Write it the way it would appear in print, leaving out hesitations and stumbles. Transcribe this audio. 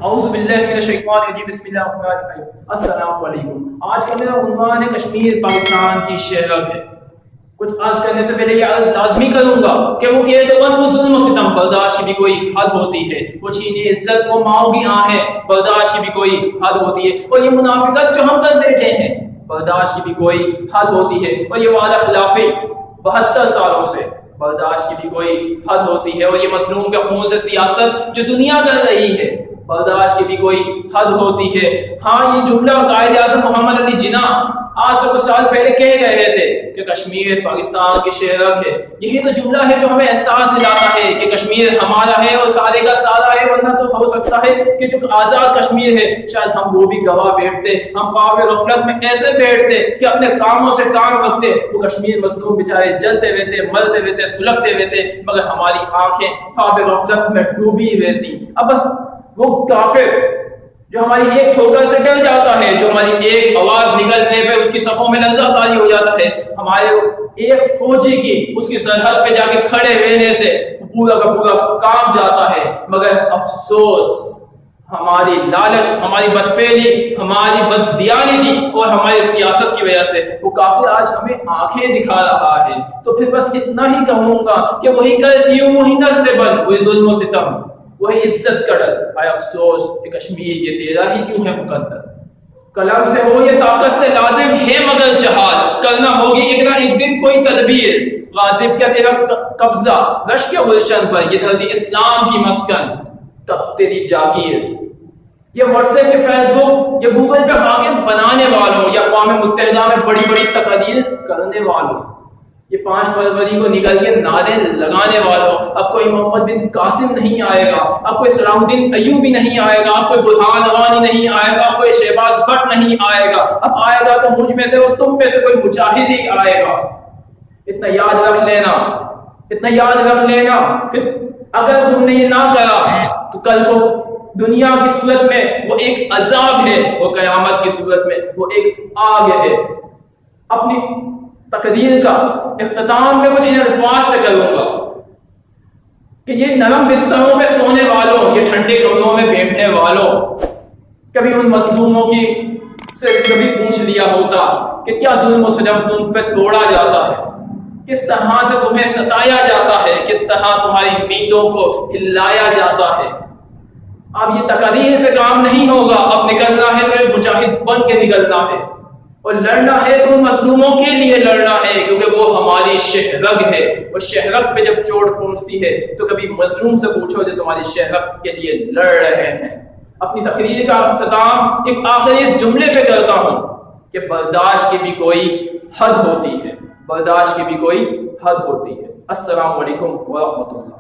اعوذ باللہ من الشیطان الرجیم، بسم اللہ الرحمن الرحیم۔ السلام علیکم۔ آج کا میرا عنوان ہے کشمیر پاکستان کی شہرت ہے۔ کچھ عرض کرنے سے پہلے یہ عرض لازمی کروں گا کہ وہ کہ وہ ظلم و ستم برداشت کی بھی کوئی حد ہوتی ہے، وہ چھینے عزت کو ماؤں کی آہیں برداشت کی بھی کوئی حد ہوتی ہے، اور یہ منافقت جو ہم کر بیٹھے ہیں برداشت کی بھی کوئی حد ہوتی ہے، اور یہ وعدہ خلافی 72 سالوں سے برداشت کی بھی کوئی حد ہوتی ہے، اور یہ مظلوم کے خون سے سیاست جو دنیا کر رہی ہے برداشت کی بھی کوئی حد ہوتی ہے۔ ہاں، یہ جملہ قائد اعظم محمد علی جناح آج سے کچھ سال پہلے کہہ رہے تھے کہ کشمیر پاکستان کی شہرت ہے۔ یہی تو جملہ ہے جو ہمیں احساس دلاتا ہے کہ کشمیر ہمارا ہے اور سارے کا سارا ہے، ورنہ تو ہو سکتا ہے کہ جو آزاد کشمیر ہے شاید ہم وہ بھی گواہ بیٹھتے، ہم خواب غفلت میں ایسے بیٹھتے کہ اپنے کاموں سے کام رکھتے، وہ کشمیر مظلوم بیچارے جلتے رہتے، مرتے رہتے، سلگتے رہتے، مگر ہماری آنکھیں خواب غفلت میں ڈوبی رہتی۔ اب بس وہ کافر جو ہماری ایک ٹھوکر سے ڈر جاتا ہے، جو ہماری ایک آواز نکلنے پہ اس کی صفوں میں لرزہ طاری ہو جاتا ہے، ہمارے ایک فوجی کی اس کی سرحد پہ جا کے کھڑے رہنے سے پورا کا پورا کام جاتا ہے، مگر افسوس ہماری لالچ، ہماری بدفعلی، ہماری بددیانتی اور ہماری سیاست کی وجہ سے وہ کافر آج ہمیں آنکھیں دکھا رہا ہے۔ تو پھر بس اتنا ہی کہوں گا کہ وہی کرفیو، وہی نظر بند، وہی ظلم و ستم، وہی عزت کا ڈر۔ آئے افسوس کہ کشمیر یہ تیرا ہی کیوں ہے مقدر، قلم سے ہو یہ طاقت سے لازم ہے مگر جہاد، کرنا ہوگی ایک نہ ایک دن کوئی تدبیر، غازب کیا تیرا قبضہ رش کے گلشن پر، یہ دھرتی اسلام کی مسکن، کب تیری جاگیر۔ یہ واٹس ایپ، یہ فیس بک، یہ گوگل پہ حاکم بنانے والوں، یا اقوام متحدہ میں بڑی بڑی تقاریر کرنے والوں، یہ 5 فروری کو نکل کے نعرے لگانے والوں، اب کوئی محمد بن قاسم نہیں آئے گا، اب کوئی صلاح الدین ایوبی نہیں آئے گا، اب کوئی برہان وانی نہیں آئے گا، اب کوئی شہباز بٹ نہیں آئے گا، اب آئے گا تو مجھ میں سے اور تم میں سے کوئی مجاہد ہی آئے گا۔ اتنا یاد رکھ لینا، اتنا یاد رکھ لینا کہ اگر تم نے یہ نہ کرا تو کل کو دنیا کی صورت میں وہ ایک عذاب ہے، اور قیامت کی صورت میں وہ ایک آگ ہے۔ اپنی تقریر کا اختتام میں کچھ ان الفاظ سے کروں گا کہ یہ نرم بستروں میں سونے والوں، یہ ٹھنڈے کمروں میں بیٹھنے والوں، کبھی ان مظلوموں کی سے کبھی پوچھ لیا ہوتا کہ کیا ظلم و ستم تم پہ توڑا جاتا ہے، کس طرح سے تمہیں ستایا جاتا ہے، کس طرح تمہاری نیندوں کو ہلایا جاتا ہے۔ اب یہ تقریر سے کام نہیں ہوگا، اب نکلنا ہے تو ایک مجاہد بن کے نکلنا ہے، اور لڑنا ہے تو مظلوموں کے لیے لڑنا ہے، کیونکہ وہ ہماری شہرگ ہے، اور شہرگ پہ جب چوٹ پہنچتی ہے تو کبھی مظلوم سے پوچھو جو تمہاری شہرگ کے لیے لڑ رہے ہیں۔ اپنی تقریر کا اختتام ایک آخری اس جملے پہ کرتا ہوں کہ برداشت کی بھی کوئی حد ہوتی ہے، برداشت کی بھی کوئی حد ہوتی ہے۔ السلام علیکم ورحمۃ اللہ۔